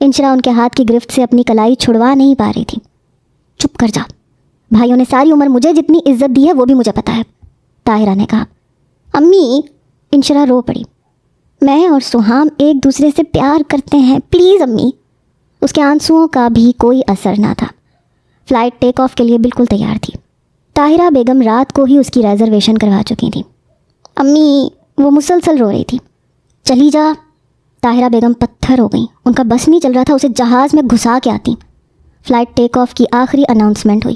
انشرا ان کے ہاتھ کی گرفت سے اپنی کلائی چھڑوا نہیں پا رہی تھی۔ چپ کر جا، بھائیوں نے ساری عمر مجھے جتنی عزت دی ہے وہ بھی مجھے پتہ ہے، طاہرہ نے کہا۔ امی، انشرا رو پڑی، میں اور سہام ایک دوسرے سے پیار کرتے ہیں، پلیز امی۔ اس کے آنسوؤں کا بھی کوئی اثر نہ تھا۔ فلائٹ ٹیک آف کے لیے بالکل تیار تھی۔ طاہرہ بیگم رات کو ہی اس کی ریزرویشن کروا چکی تھی۔ امی، وہ مسلسل رو رہی تھی۔ چلی جا۔ طاہرہ بیگم پتھر ہو گئیں، ان کا بس نہیں چل رہا تھا اسے جہاز میں گھسا کے آتی۔ فلائٹ ٹیک آف کی آخری اناؤنسمنٹ ہوئی۔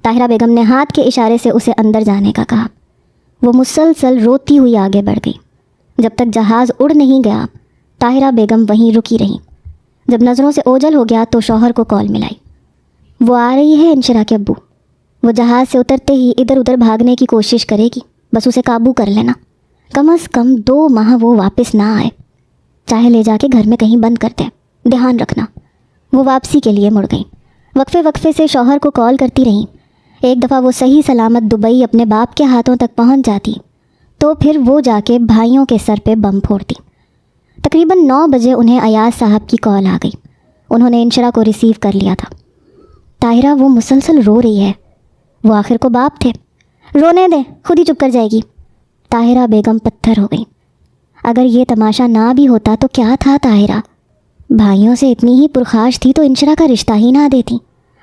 طاہرہ بیگم نے ہاتھ کے اشارے سے اسے اندر جانے کا کہا۔ وہ مسلسل روتی ہوئی آگے بڑھ گئی۔ جب تک جہاز اڑ نہیں گیا طاہرہ بیگم وہیں رکی رہی۔ جب نظروں سے اوجھل ہو گیا تو شوہر کو کال ملائی۔ وہ آ رہی ہے انشرا کے ابو، وہ جہاز سے اترتے ہی ادھر ادھر بھاگنے کی کوشش کرے گی، بس اسے قابو کر لینا۔ کم از کم 2 ماہ وہ واپس نہ آئے، چاہے لے جا کے گھر میں کہیں بند کر دیں، دھیان رکھنا۔ وہ واپسی کے لیے مڑ گئی۔ وقفے وقفے سے شوہر کو کال کرتی رہیں۔ ایک دفعہ وہ صحیح سلامت دبئی اپنے باپ کے ہاتھوں تک پہنچ جاتی تو پھر وہ جا کے بھائیوں کے سر پہ بم پھوڑتی۔ تقریباً 9 بجے انہیں ایاز صاحب کی کال آ گئی۔ انہوں نے انشرا کو ریسیو کر لیا تھا۔ طاہرہ، وہ مسلسل رو رہی ہے، وہ آخر کو باپ تھے، رونے دیں، خود ہی چپ کر جائے گی۔ طاہرہ بیگم پتھر ہو گئی۔ اگر یہ تماشا نہ بھی ہوتا تو کیا تھا طاہرہ، بھائیوں سے اتنی ہی پرخاش تھی تو انشرا کا رشتہ ہی نہ دیتی،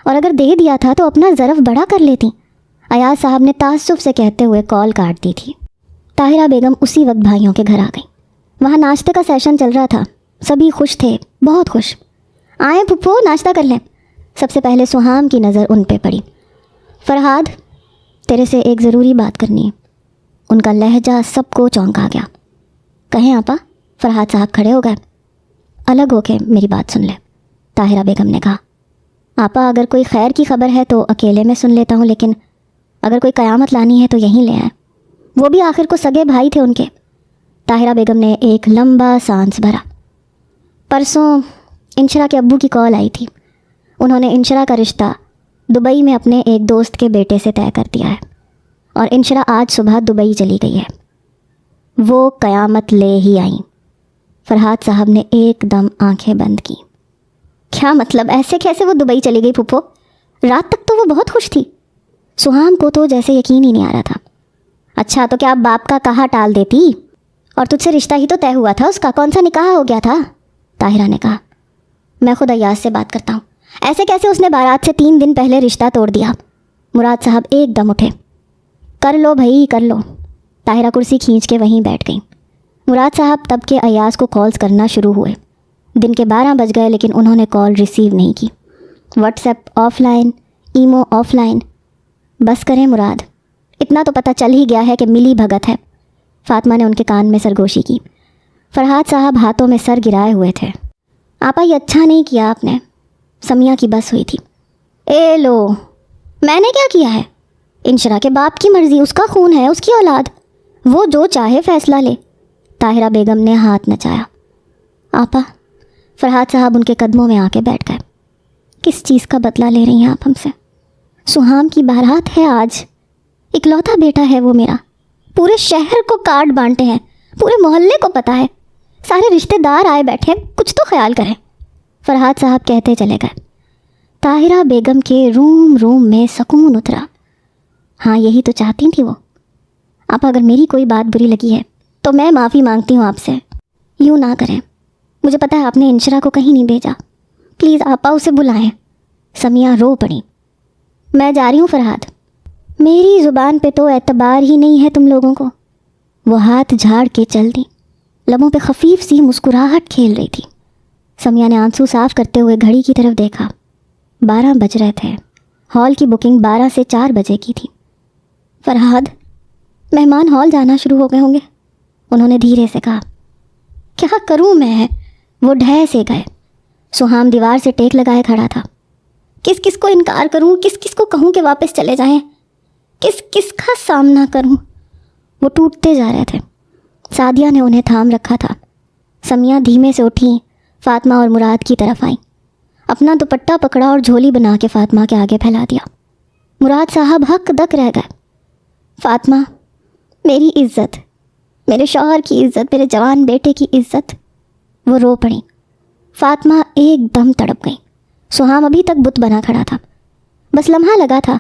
اور اگر دے دیا تھا تو اپنا ظرف بڑا کر لیتی۔ ایاز صاحب نے تعصب سے کہتے ہوئے کال کاٹ دی تھی۔ طاہرہ بیگم اسی وقت بھائیوں کے گھر آ گئی۔ وہاں ناشتے کا سیشن چل رہا تھا، سبھی خوش تھے، بہت خوش۔ آئیں پھپھو، ناشتہ کر لیں۔ سب سے پہلے سہام کی نظر ان پہ پڑی۔ فرحاد، تیرے سے ایک ضروری بات کرنی ہے۔ ان کا لہجہ سب کو چونکا گیا۔ کہیں آپا؟ فرحاد صاحب کھڑے ہو گئے۔ الگ ہو کے میری بات سن لے، طاہرہ بیگم نے کہا۔ آپا، اگر کوئی خیر کی خبر ہے تو اکیلے میں سن لیتا ہوں، لیکن اگر کوئی قیامت لانی ہے تو یہیں لے آئیں۔ وہ بھی آخر کو سگے بھائی تھے ان کے۔ طاہرہ بیگم نے ایک لمبا سانس بھرا۔ پرسوں انشرا کے ابو کی کال آئی تھی۔ انہوں نے انشرا کا رشتہ دبئی میں اپنے ایک دوست کے بیٹے سے طے کر دیا ہے، اور انشرا آج صبح دبئی چلی گئی ہے۔ وہ قیامت لے ہی آئیں۔ فرحاد صاحب نے ایک دم آنکھیں بند کی۔ کیا مطلب؟ ایسے کیسے وہ دبئی چلی گئی پھپھو؟ رات تک تو وہ بہت خوش تھی۔ سہام کو تو جیسے یقین ہی نہیں آ رہا تھا۔ اچھا، تو کیا باپ کا کہا ٹال دیتی؟ اور تجھ سے رشتہ ہی تو طے ہوا تھا اس کا، کون سا نکاح ہو گیا تھا؟ طاہرہ نے کہا۔ میں خود ایاز سے بات کرتا ہوں۔ ایسے کیسے اس نے بارات سے 3 دن پہلے رشتہ توڑ دیا؟ مراد صاحب ایک دم اٹھے۔ کر لو بھائی، کر لو۔ طاہرہ کرسی کھینچ کے وہیں بیٹھ گئی۔ مراد صاحب تب کے ایاز کو کالز کرنا شروع ہوئے۔ دن کے 12 بج گئے لیکن انہوں نے کال ریسیو نہیں کی۔ What's app of line, imo of line. بس کریں مراد، اتنا تو پتہ چل ہی گیا ہے کہ ملی بھگت ہے۔ فاطمہ نے ان کے کان میں سرگوشی کی۔ فرحاد صاحب ہاتھوں میں سر گرائے ہوئے تھے۔ آپا، یہ اچھا نہیں کیا آپ نے۔ سمیہ کی بس ہوئی تھی۔ اے لو، میں نے کیا کیا ہے؟ انشرا کے باپ کی مرضی، اس کا خون ہے، اس کی اولاد، وہ جو چاہے فیصلہ لے۔ طاہرہ بیگم نے ہاتھ نچایا۔ آپا، فرحاد صاحب ان کے قدموں میں آ کے بیٹھ گئے۔ کس چیز کا بدلہ لے رہی ہیں آپ ہم سے؟ سہام کی بارات ہے آج، اکلوتا بیٹا ہے وہ میرا، پورے شہر کو کارڈ بانٹے ہیں، پورے محلے کو پتہ ہے، سارے رشتہ دار آئے بیٹھے ہیں، کچھ تو خیال کریں۔ فرحاد صاحب کہتے چلے گئے۔ طاہرہ بیگم کے روم روم میں سکون اترا۔ ہاں، یہی تو چاہتی تھی وہ۔ آپ اگر میری کوئی بات بری لگی ہے تو میں معافی مانگتی ہوں آپ سے۔ یوں نہ کریں، مجھے پتہ ہے آپ نے انشرا کو کہیں نہیں بھیجا، پلیز آپا اسے بلائیں۔ سمیہ رو پڑی۔ میں جا رہی ہوں فرحاد، میری زبان پہ تو اعتبار ہی نہیں ہے تم لوگوں کو۔ وہ ہاتھ جھاڑ کے چل دی، لبوں پہ خفیف سی مسکراہٹ کھیل رہی تھی۔ سمیہ نے آنسو صاف کرتے ہوئے گھڑی کی طرف دیکھا۔ 12 بج رہے تھے۔ ہال کی بکنگ 12 سے 4 بجے کی تھی۔ فرحاد، مہمان ہال جانا شروع ہو گئے ہوں گے، انہوں نے دھیرے سے کہا۔ کیا کروں میں؟ وہ ڈھے سے گئے۔ سہام دیوار سے ٹیک لگائے کھڑا تھا۔ کس کس کو انکار کروں، کس کس کو کہوں کہ واپس چلے جائیں، کس کس کا سامنا کروں؟ وہ ٹوٹتے جا رہے تھے۔ سعدیہ نے انہیں تھام رکھا تھا۔ سمیہ دھیمے سے اٹھی، فاطمہ اور مراد کی طرف آئیں۔ اپنا دوپٹہ پکڑا اور جھولی بنا کے فاطمہ کے آگے پھیلا دیا۔ مراد صاحب ہک دک رہ گئے۔ فاطمہ، میری عزت، میرے شوہر کی عزت، میرے جوان بیٹے کی عزت۔ وہ رو پڑیں۔ فاطمہ ایک دم تڑپ گئی۔ سہام ابھی تک بت بنا کھڑا تھا، بس لمحہ لگا تھا۔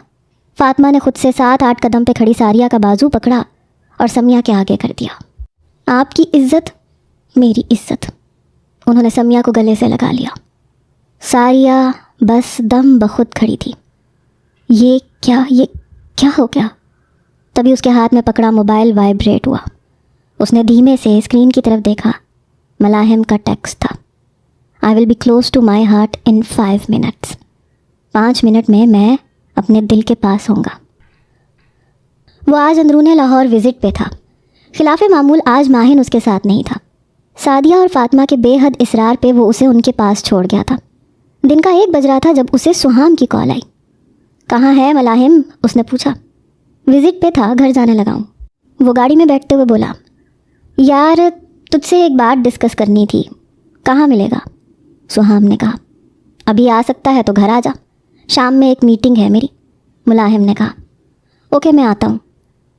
فاطمہ نے خود سے 7-8 قدم پہ کھڑی ساریہ کا بازو پکڑا اور سمیہ کے آگے کر دیا۔ آپ کی عزت میری عزت۔ انہوں نے سمیہ کو گلے سے لگا لیا۔ ساریہ بس دم بخود کھڑی تھی۔ یہ کیا ہو گیا؟ تبھی اس کے ہاتھ میں پکڑا موبائل وائبریٹ ہوا۔ اس نے دھیمے سے اسکرین کی طرف دیکھا۔ ملاحم کا ٹیکسٹ تھا، I will be close to my heart in 5 minutes۔ 5 minute میں اپنے دل کے پاس ہوں گا۔ وہ آج اندرون لاہور وزٹ پہ تھا۔ خلاف معمول آج ماہن اس کے ساتھ نہیں تھا۔ سعدیہ اور فاطمہ کے بے حد اصرار پہ وہ اسے ان کے پاس چھوڑ گیا تھا۔ دن کا 1 بج رہا تھا جب اسے سہام کی کال آئی۔ کہاں ہے ملاحم؟ اس نے پوچھا۔ وزٹ پہ تھا، گھر جانے لگا ہوں۔ وہ گاڑی میں بیٹھتے ہوئے بولا، یار تجھ سے ایک بات ڈسکس کرنی تھی، کہاں ملے گا؟ سہام نے کہا، ابھی آ سکتا ہے تو گھر آ جا، شام میں ایک میٹنگ ہے میری۔ ملاحم نے کہا، اوکے میں آتا ہوں۔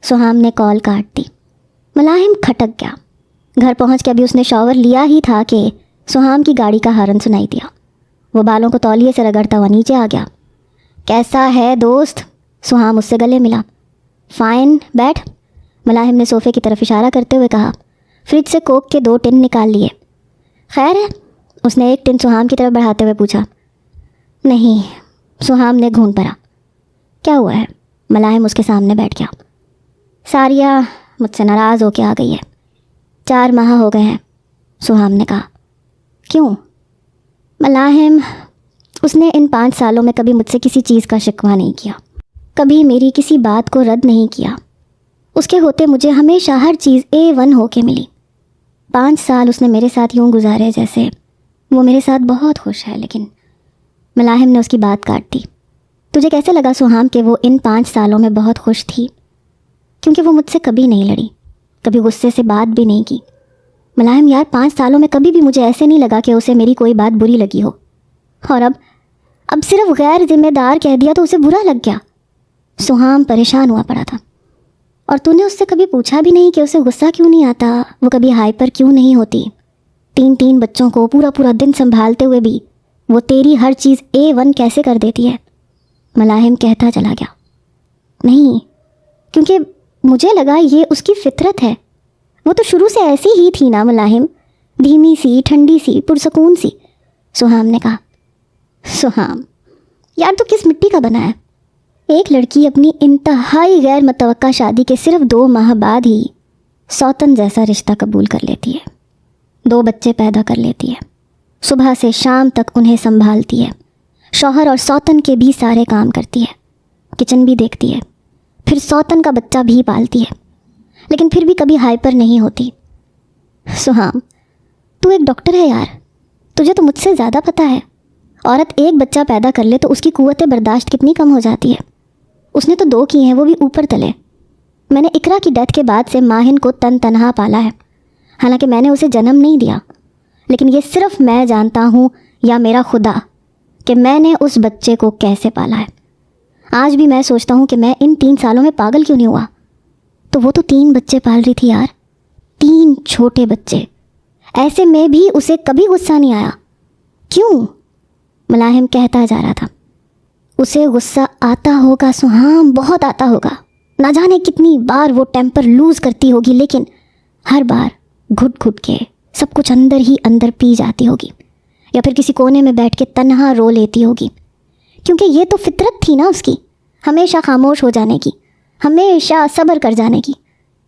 سہام نے کال کاٹ دی۔ ملاحم کھٹک گیا۔ گھر پہنچ کے ابھی اس نے شاور لیا ہی تھا کہ سہام کی گاڑی کا ہارن سنائی دیا۔ وہ بالوں کو تولیے سے رگڑتا ہوا نیچے آ گیا۔ کیسا ہے دوست؟ سہام اس سے گلے ملا۔ فائن، بیٹھ۔ ملاحم نے صوفے کی طرف اشارہ کرتے ہوئے کہا۔ فریج سے کوک کے 2 ٹن نکال لیے۔ خیر ہے؟ اس نے ایک ٹن سہام کی طرف بڑھاتے ہوئے پوچھا۔ نہیں، سہام نے گھون بھرا۔ کیا ہوا ہے؟ ملاحم اس کے سامنے بیٹھ گیا۔ ساریہ مجھ سے ناراض ہو کے آ گئی ہے۔ 4 ماہ ہو گئے ہیں، سہام نے کہا۔ کیوں؟ ملاحم، اس نے ان 5 سالوں میں کبھی مجھ سے کسی چیز کا شکوہ نہیں کیا، کبھی میری کسی بات کو رد نہیں کیا۔ اس کے ہوتے مجھے ہمیشہ ہر چیز A1 ہو کے ملی۔ 5 سال اس نے میرے ساتھ یوں گزارے جیسے وہ میرے ساتھ بہت خوش ہے، لیکن ملاحم نے اس کی بات کاٹ دی۔ تجھے کیسے لگا سہام کہ وہ ان 5 سالوں میں بہت خوش تھی؟ کیونکہ وہ مجھ سے کبھی نہیں لڑی، کبھی غصے سے بات بھی نہیں کی۔ ملاحم یار، 5 سالوں میں کبھی بھی مجھے ایسے نہیں لگا کہ اسے میری کوئی بات بری لگی ہو، اور اب صرف غیر ذمہ دار کہہ دیا تو اسے برا لگ گیا۔ سہام پریشان ہوا پڑا تھا۔ اور تو نے اس سے کبھی پوچھا بھی نہیں کہ اسے غصہ کیوں نہیں آتا، وہ کبھی ہائپر کیوں نہیں ہوتی؟ 3 بچوں کو پورا دن سنبھالتے ہوئے بھی وہ تیری ہر چیز A1 کیسے کر دیتی ہے؟ ملاحم کہتا چلا گیا۔ نہیں، کیونکہ مجھے لگا یہ اس کی فطرت ہے۔ وہ تو شروع سے ایسی ہی تھی نا ملاحم، دھیمی سی، ٹھنڈی سی، پرسکون سی۔ سہام نے کہا۔ سہام یار، تو کس مٹی کا بنا ہے؟ ایک لڑکی اپنی انتہائی غیر متوقع شادی کے صرف 2 ماہ بعد ہی سوتن جیسا رشتہ قبول کر لیتی ہے، 2 بچے پیدا کر لیتی ہے، صبح سے شام تک انہیں سنبھالتی ہے، شوہر اور سوتن کے بھی سارے کام کرتی ہے، کچن بھی دیکھتی ہے، پھر سوتن کا بچہ بھی پالتی ہے، لیکن پھر بھی کبھی ہائپر نہیں ہوتی۔ سہام، تو ایک ڈاکٹر ہے یار، تجھے تو مجھ سے زیادہ پتہ ہے۔ عورت ایک بچہ پیدا کر لے تو اس کی قوت برداشت کتنی کم ہو جاتی ہے۔ اس نے تو 2 کی ہیں، وہ بھی اوپر تلے۔ میں نے اقرا کی ڈیتھ کے بعد سے ماہن کو تنہا پالا ہے، حالانکہ میں نے اسے جنم نہیں دیا، لیکن یہ صرف میں جانتا ہوں یا میرا خدا کہ میں نے اس بچے کو کیسے پالا ہے۔ آج بھی میں سوچتا ہوں کہ میں ان 3 سالوں میں پاگل کیوں نہیں ہوا۔ تو وہ تو 3 بچے پال رہی تھی یار، 3 چھوٹے بچے، ایسے میں بھی اسے کبھی غصہ نہیں آیا۔ کیوں؟ ملاحم کہتا جا رہا تھا۔ اسے غصہ آتا ہوگا سہام، بہت آتا ہوگا، نہ جانے کتنی بار وہ ٹیمپر لوز کرتی ہوگی، لیکن ہر بار گھٹ گھٹ کے سب کچھ اندر ہی اندر پی جاتی ہوگی، یا پھر کسی کونے میں بیٹھ کے تنہا رو لیتی ہوگی، کیونکہ یہ تو فطرت تھی نا اس کی، ہمیشہ خاموش ہو جانے کی، ہمیشہ صبر کر جانے کی،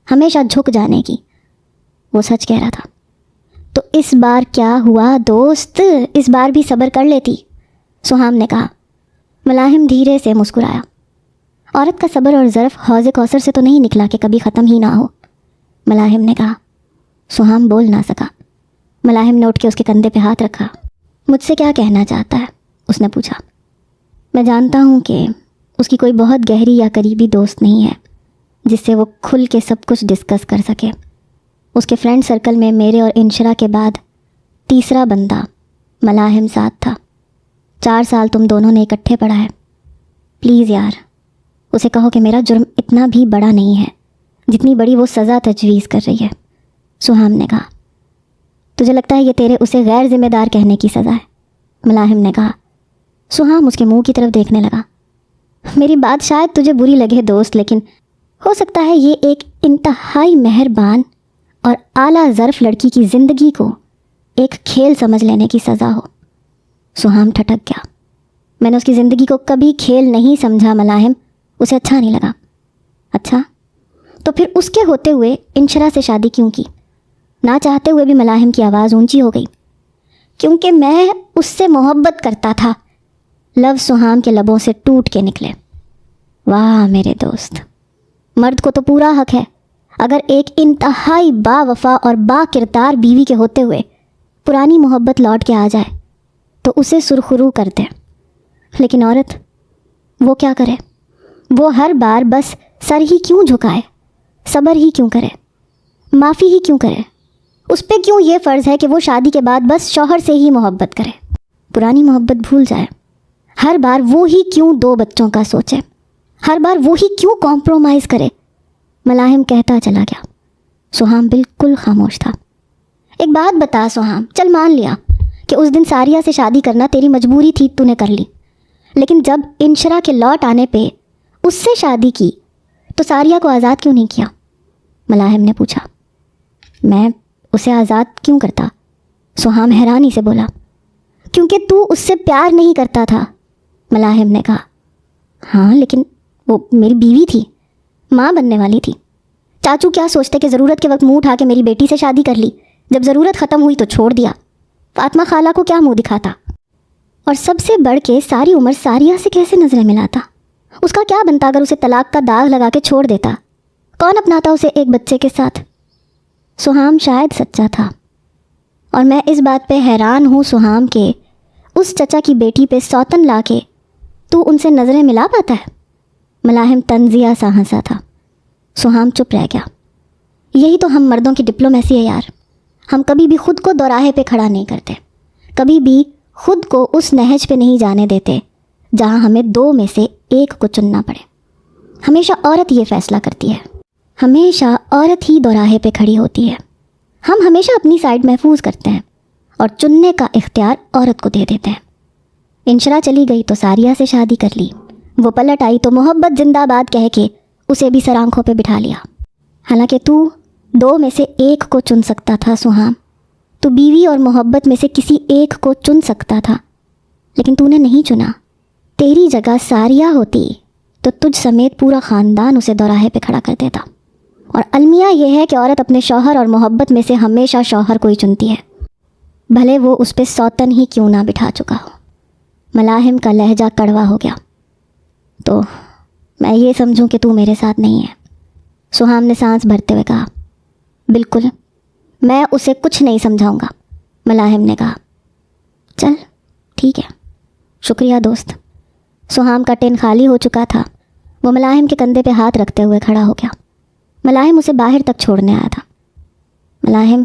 ہمیشہ جھک جانے کی۔ وہ سچ کہہ رہا تھا۔ تو اس بار کیا ہوا دوست؟ اس بار بھی صبر کر لیتی، سہام نے کہا۔ ملاحم دھیرے سے مسکرایا۔ عورت کا صبر اور ظرف حوض کوثر سے تو نہیں نکلا کہ کبھی ختم ہی نہ ہو، ملاحم نے کہا۔ سہام بول نہ سکا۔ ملاحم نے اٹھ کے اس کے کندھے پہ ہاتھ رکھا۔ مجھ سے کیا کہنا چاہتا ہے؟ اس نے پوچھا۔ میں جانتا ہوں کہ اس کی کوئی بہت گہری یا قریبی دوست نہیں ہے جس سے وہ کھل کے سب کچھ ڈسکس کر سکے۔ اس کے فرینڈ سرکل میں میرے اور انشرا کے بعد تیسرا بندہ ملاحم ساتھ تھا۔ 4 سال تم دونوں نے اکٹھے پڑھا ہے۔ پلیز یار، اسے کہو کہ میرا جرم اتنا بھی بڑا نہیں ہے جتنی بڑی وہ سزا تجویز کر رہی ہے، سہام نے کہا۔ تجھے لگتا ہے یہ تیرے اسے غیر ذمہ دار کہنے کی سزا ہے؟ ملاحم نے کہا۔ سہام اس کے منہ کی طرف دیکھنے لگا۔ میری بات شاید تجھے بری لگے دوست، لیکن ہو سکتا ہے یہ ایک انتہائی مہربان اور اعلیٰ ظرف لڑکی کی زندگی کو ایک کھیل سمجھ لینے کی سزا ہو۔ سہام ٹھٹک گیا۔ میں نے اس کی زندگی کو کبھی کھیل نہیں سمجھا ملاحم، اسے اچھا نہیں لگا۔ اچھا، تو پھر اس کے ہوتے ہوئے انشرا سے شادی کیوں کی؟ نہ چاہتے ہوئے بھی ملاحم کی آواز اونچی ہو گئی۔ کیونکہ میں اس سے محبت کرتا تھا۔ لفظ سہام کے لبوں سے ٹوٹ کے نکلے۔ واہ میرے دوست، مرد کو تو پورا حق ہے اگر ایک انتہائی با وفا اور با کردار بیوی کے ہوتے ہوئے پرانی محبت لوٹ کے آ جائے تو اسے سرخرو کر دے۔ لیکن عورت، وہ کیا کرے؟ وہ ہر بار بس سر ہی کیوں جھکائے؟ صبر ہی کیوں کرے؟ معافی ہی کیوں کرے؟ اس پہ کیوں یہ فرض ہے کہ وہ شادی کے بعد بس شوہر سے ہی محبت کرے، پرانی محبت بھول جائے؟ ہر بار وہی کیوں 2 بچوں کا سوچے؟ ہر بار وہی کیوں کمپرومائز کرے؟ ملاحم کہتا چلا گیا۔ سہام بالکل خاموش تھا۔ ایک بات بتا سہام، چل مان لیا کہ اس دن ساریہ سے شادی کرنا تیری مجبوری تھی، تو نے کر لی، لیکن جب انشرا کے لوٹ آنے پہ اس سے شادی کی تو ساریہ کو آزاد کیوں نہیں کیا؟ ملاحم نے پوچھا۔ میں اسے آزاد کیوں کرتا؟ سہام حیرانی سے بولا۔ کیونکہ تو اس سے پیار نہیں کرتا تھا، ملاحم نے کہا۔ ہاں لیکن وہ میری بیوی تھی، ماں بننے والی تھی۔ چاچو کیا سوچتے کہ ضرورت کے وقت منہ اٹھا کے میری بیٹی سے شادی کر لی، جب ضرورت ختم ہوئی تو چھوڑ دیا۔ فاطمہ خالہ کو کیا منہ دکھاتا؟ اور سب سے بڑھ کے ساری عمر ساریہ سے کیسے نظریں ملاتا؟ اس کا کیا بنتا اگر اسے طلاق کا داغ لگا کے چھوڑ دیتا؟ کون اپناتا اسے ایک بچے کے ساتھ؟ سہام شاید سچا تھا، اور میں اس بات پہ حیران ہوں سہام کہ اس چچا کی بیٹی پہ سوتن لا کے تو ان سے نظریں ملا پاتا ہے۔ ملاحم تنزیہ سا ہنسا تھا۔ سہام چپ رہ گیا۔ یہی تو ہم مردوں کی ڈپلومیسی ہے یار، ہم کبھی بھی خود کو دوراہے پہ کھڑا نہیں کرتے، کبھی بھی خود کو اس نہج پہ نہیں جانے دیتے جہاں ہمیں 2 میں سے ایک کو چننا پڑے۔ ہمیشہ عورت یہ فیصلہ کرتی ہے، ہمیشہ عورت ہی دوراہے پہ کھڑی ہوتی ہے۔ ہم ہمیشہ اپنی سائڈ محفوظ کرتے ہیں اور چننے کا اختیار عورت کو دے دیتے ہیں۔ انشرا چلی گئی تو ساریہ سے شادی کر لی، وہ پلٹ آئی تو محبت زندہ باد کہہ کے اسے بھی سر آنکھوں پہ بٹھا لیا۔ حالانکہ تو 2 میں سے ایک کو چن سکتا تھا سہام، تو بیوی اور محبت میں سے کسی ایک کو چن سکتا تھا، لیکن تو نے نہیں چنا۔ تیری جگہ ساریہ ہوتی تو تجھ سمیت پورا خاندان اسے دوراہے پہ کھڑا کر دیتا۔ اور المیہ یہ ہے کہ عورت اپنے شوہر اور محبت میں سے ہمیشہ شوہر کو ہی چنتی ہے، بھلے وہ اس پہ سوتن ہی کیوں نہ بٹھا چکا ہو۔ ملاحم کا لہجہ کڑوا ہو گیا۔ تو میں یہ سمجھوں کہ تو میرے ساتھ نہیں ہے؟ سہام نے سانس بھرتے ہوئے کہا۔ بالکل، میں اسے کچھ نہیں سمجھاؤں گا، ملاحم نے کہا۔ چل ٹھیک ہے، شکریہ دوست۔ سہام کا ٹین خالی ہو چکا تھا۔ وہ ملاحم کے کندھے پہ ہاتھ رکھتے ہوئے کھڑا ہو گیا۔ ملاحم اسے باہر تک چھوڑنے آیا تھا۔ ملاحم،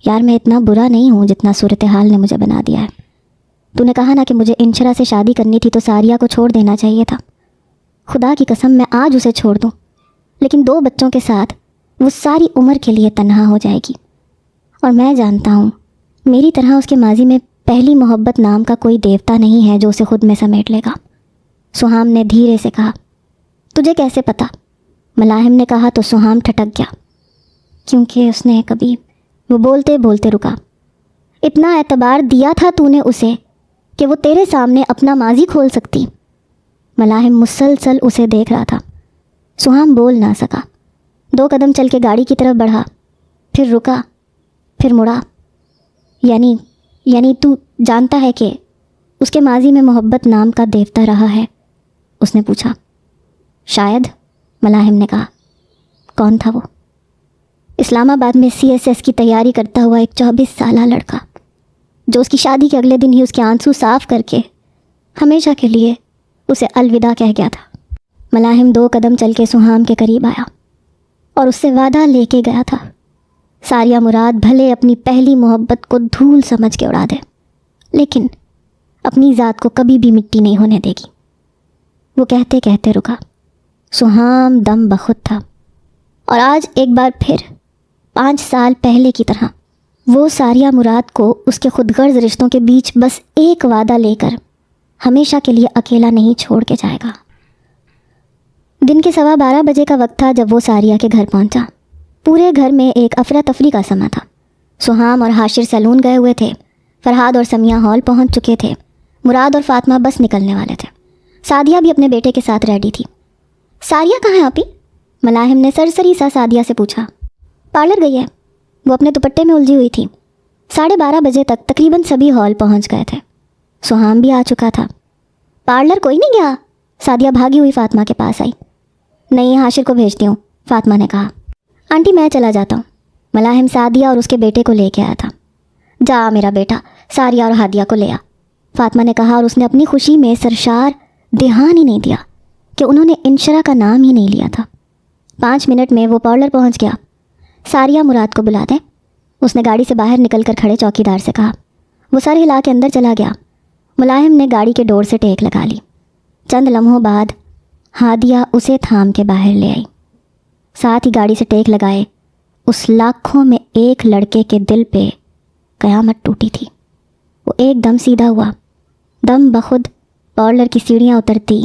یار میں اتنا برا نہیں ہوں جتنا صورتحال نے مجھے بنا دیا ہے۔ تو نے کہا نا کہ مجھے انشرا سے شادی کرنی تھی تو ساریہ کو چھوڑ دینا چاہیے تھا۔ خدا کی قسم میں آج اسے چھوڑ دوں، لیکن 2 بچوں کے ساتھ وہ ساری عمر کے لیے تنہا ہو جائے گی۔ اور میں جانتا ہوں میری طرح اس کے ماضی میں پہلی محبت نام کا کوئی دیوتا نہیں ہے جو اسے خود میں سمیٹ لے گا۔ سہام نے دھیرے سے کہا۔ تجھے کیسے پتا؟ ملاحم نے کہا تو سہام ٹھٹک گیا، کیونکہ اس نے کبھی، وہ بولتے بولتے رکا۔ اتنا اعتبار دیا تھا تو نے اسے کہ وہ تیرے سامنے اپنا ماضی کھول سکتی۔ ملاحم مسلسل اسے دیکھ رہا تھا۔ سہام بول نہ سکا۔ 2 قدم چل کے گاڑی کی طرف بڑھا، پھر رکا، پھر مڑا۔ یعنی تو جانتا ہے کہ اس کے ماضی میں محبت نام کا دیوتا رہا ہے؟ اس نے پوچھا۔ شاید، ملاحم نے کہا۔ کون تھا وہ؟ اسلام آباد میں CSS کی تیاری کرتا ہوا ایک 24 سالہ لڑکا، جو اس کی شادی کے اگلے دن ہی اس کے آنسو صاف کر کے ہمیشہ کے لیے اسے الوداع کہہ گیا تھا۔ ملاحم 2 قدم چل کے سہام کے قریب آیا اور اس سے وعدہ لے کے گیا تھا، ساریہ مراد بھلے اپنی پہلی محبت کو دھول سمجھ کے اڑا دے، لیکن اپنی ذات کو کبھی بھی مٹی نہیں ہونے دے گی۔ وہ کہتے کہتے رکا۔ سہام دم بخود تھا، اور آج ایک بار پھر 5 سال پہلے کی طرح وہ ساریہ مراد کو اس کے خود غرض رشتوں کے بیچ بس ایک وعدہ لے کر ہمیشہ کے لیے اکیلا نہیں چھوڑ کے جائے گا۔ دن کے 12:15 بجے کا وقت تھا جب وہ ساریہ کے گھر پہنچا۔ پورے گھر میں ایک افراتفری کا سما تھا۔ سہام اور حاشر سیلون گئے ہوئے تھے، فرحاد اور سمیہ ہال پہنچ چکے تھے، مراد اور فاطمہ بس نکلنے والے تھے، سعدیہ بھی اپنے بیٹے کے ساتھ ریڈی تھی۔ ساریہ کہاں ہے آپی؟ ملاحم نے سرسری سا سعدیہ سے پوچھا۔ پارلر گئی ہے، وہ اپنے دوپٹے میں الجھی ہوئی تھی۔ 12:30 بجے تک تقریباً سبھی ہال پہنچ گئے تھے۔ سہام بھی آ چکا تھا۔ پارلر کوئی نہیں گیا؟ سعدیہ بھاگی ہوئی فاطمہ کے پاس آئی۔ نہیں، حاشر کو بھیجتی ہوں، فاطمہ نے کہا۔ آنٹی میں چلا جاتا ہوں، ملاحم سعدیہ اور اس کے بیٹے کو لے کے آیا تھا۔ جا میرا بیٹا، ساریہ اور ہادیہ کو لے آ، فاطمہ نے کہا، اور اس نے اپنی خوشی میں سرشار دھیان ہی نہیں دیا کہ انہوں نے انشرا کا نام ہی نہیں لیا تھا۔ 5 منٹ میں وہ پارلر پہنچ گیا۔ ساریہ مراد کو بلا دیں، اس نے گاڑی سے باہر نکل کر کھڑے چوکیدار سے کہا۔ وہ سارے ہلا کے اندر چلا گیا۔ ملاحم نے گاڑی کے ڈور سے ٹیک لگا لی۔ چند لمحوں بعد ہادیہ اسے تھام کے باہر لے آئی۔ ساتھ ہی گاڑی سے ٹیک لگائے اس لاکھوں میں ایک لڑکے کے دل پہ قیامت ٹوٹی تھی۔ وہ ایک دم سیدھا ہوا، دم بخود پارلر کی سیڑھیاں اترتی،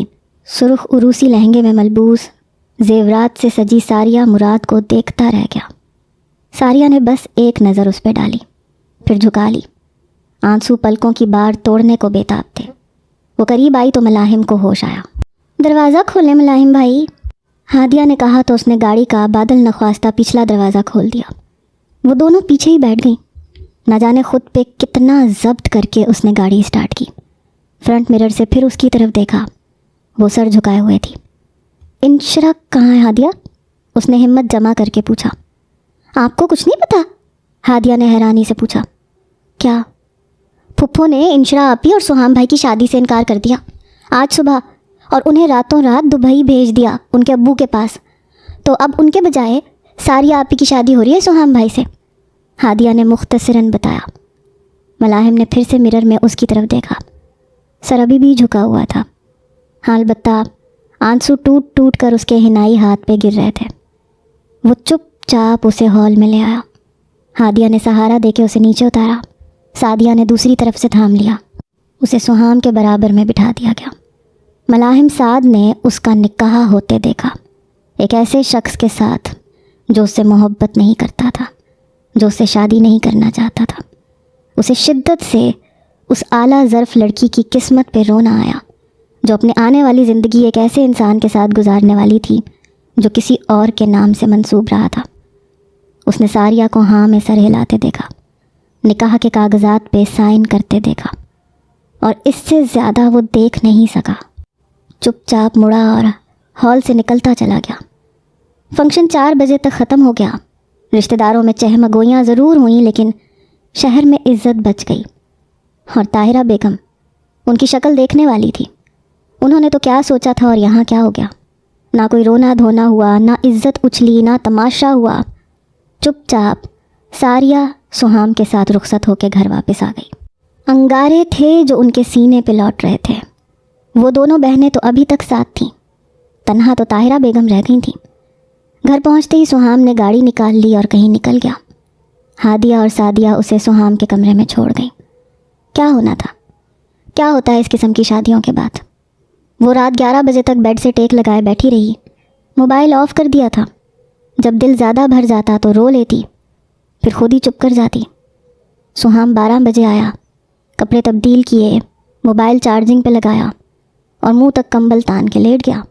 سرخ عروسی لہنگے میں ملبوس زیورات سے سجی ساریہ مراد کو دیکھتا رہ گیا۔ ساریہ نے بس ایک نظر اس پہ ڈالی، پھر جھکا لی۔ آنسو پلکوں کی بار توڑنے کو بےتاب تھے۔ وہ قریب آئی تو ملاحم کو ہوش آیا۔ دروازہ کھولیں ملاحم بھائی، ہادیہ نے کہا تو اس نے گاڑی کا بادل نخواستہ پچھلا دروازہ کھول دیا۔ وہ دونوں پیچھے ہی بیٹھ گئیں۔ نہ جانے خود پہ کتنا ضبط کر کے اس نے گاڑی اسٹارٹ کی۔ فرنٹ مرر سے پھر اس کی طرف دیکھا، وہ سر جھکائے ہوئے تھی۔ انشرا کہاں ہے ہادیہ؟ اس نے ہمت جمع کر کے پوچھا۔ آپ کو کچھ نہیں پتا؟ ہادیہ نے حیرانی سے پوچھا۔ کیا؟ پھپھو نے انشرا آپی اور سہام بھائی کی شادی سے انکار کر دیا آج صبح، اور انہیں راتوں رات دبئی بھیج دیا ان کے ابو کے پاس۔ تو اب ان کے بجائے ساریہ آپی کی شادی ہو رہی ہے سہام بھائی سے، ہادیہ نے مختصراً بتایا۔ ملاحم نے پھر سے مرر میں اس کی طرف دیکھا۔ سر ابھی بھی جھکا ہوا تھا، ہاں البتہ آنسو ٹوٹ ٹوٹ کر اس کے حنائی ہاتھ پہ گر رہے تھے۔ وہ چپ چاپ اسے ہال میں لے آیا۔ ہادیہ نے سہارا دے کے اسے نیچے اتارا، سعدیہ نے دوسری طرف سے تھام لیا۔ اسے سہام کے برابر میں بٹھا دیا گیا۔ ملاحم سعد نے اس کا نکاح ہوتے دیکھا، ایک ایسے شخص کے ساتھ جو اس سے محبت نہیں کرتا تھا، جو اس سے شادی نہیں کرنا چاہتا تھا۔ اسے شدت سے اس اعلیٰ ظرف لڑکی کی قسمت پہ رونا آیا، جو اپنے آنے والی زندگی ایک ایسے انسان کے ساتھ گزارنے والی تھی جو کسی اور کے نام سے منسوب رہا تھا۔ اس نے ساریہ کو ہاں میں سر ہلاتے دیکھا، نکاح کے کاغذات پہ سائن کرتے دیکھا، اور اس سے زیادہ وہ دیکھ نہیں سکا۔ چپ چاپ مڑا اور ہال سے نکلتا چلا گیا۔ فنکشن 4 بجے تک ختم ہو گیا۔ رشتہ داروں میں چہمگوئیاں ضرور ہوئیں، لیکن شہر میں عزت بچ گئی۔ اور طاہرہ بیگم ان کی شکل دیکھنے والی تھی۔ انہوں نے تو کیا سوچا تھا اور یہاں کیا ہو گیا؟ نہ کوئی رونا دھونا ہوا، نہ عزت اچھلی، نہ تماشا ہوا۔ چپ چاپ ساریہ سہام کے ساتھ رخصت ہو کے گھر واپس آ گئی۔ انگارے تھے جو ان کے سینے پہ لوٹ رہے تھے۔ وہ دونوں بہنیں تو ابھی تک ساتھ تھیں، تنہا تو طاہرہ بیگم رہ گئی تھیں۔ گھر پہنچتے ہی سہام نے گاڑی نکال لی اور کہیں نکل گیا۔ ہادیہ اور سعدیہ اسے سہام کے کمرے میں چھوڑ گئیں۔ کیا ہونا تھا؟ کیا ہوتا ہے اس قسم کی شادیوں کے بعد؟ وہ رات 11 بجے تک بیڈ سے ٹیک لگائے بیٹھی رہی، موبائل آف کر دیا تھا۔ جب دل زیادہ بھر جاتا تو رو لیتی، پھر خود ہی چپ کر جاتی۔ سہام 12 بجے آیا، کپڑے تبدیل کیے، موبائل چارجنگ پہ لگایا اور منہ تک کمبل تان کے لیٹ گیا۔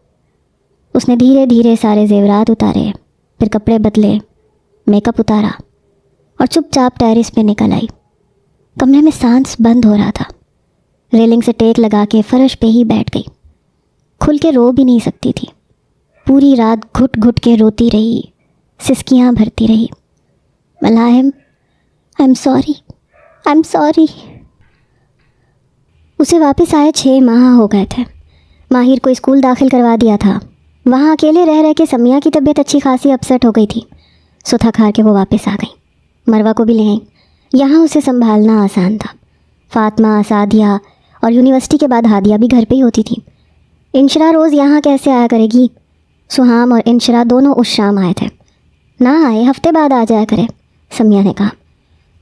اس نے دھیرے دھیرے سارے زیورات اتارے، پھر کپڑے بدلے، میک اپ اتارا اور چپ چاپ ٹیرس پہ نکل آئی۔ کمرے میں سانس بند ہو رہا تھا۔ ریلنگ سے ٹیک لگا کے فرش پہ ہی بیٹھ گئی۔ کھل کے رو بھی نہیں سکتی تھی۔ پوری رات گھٹ گھٹ کے روتی رہی، سسکیاں بھرتی رہی۔ ملاحم آئی ایم سوری۔ اسے واپس آئے 6 ماہ ہو گئے تھے۔ ماہر کو اسکول داخل کروا دیا تھا۔ وہاں اکیلے رہ کے سمیہ کی طبیعت اچھی خاصی اپسیٹ ہو گئی تھی۔ سو تھک ہار کے وہ واپس آ گئی۔ مروہ کو بھی لے آئیں۔ یہاں اسے سنبھالنا آسان تھا۔ فاطمہ، سعدیہ اور یونیورسٹی کے بعد ہادیہ بھی گھر پہ ہی ہوتی تھی۔ انشرا روز یہاں کیسے آیا کرے گی؟ سہام اور انشرا دونوں اس شام آئے تھے۔ نہ آئے، ہفتے بعد آ جایا کرے، سمیہ نے کہا۔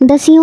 10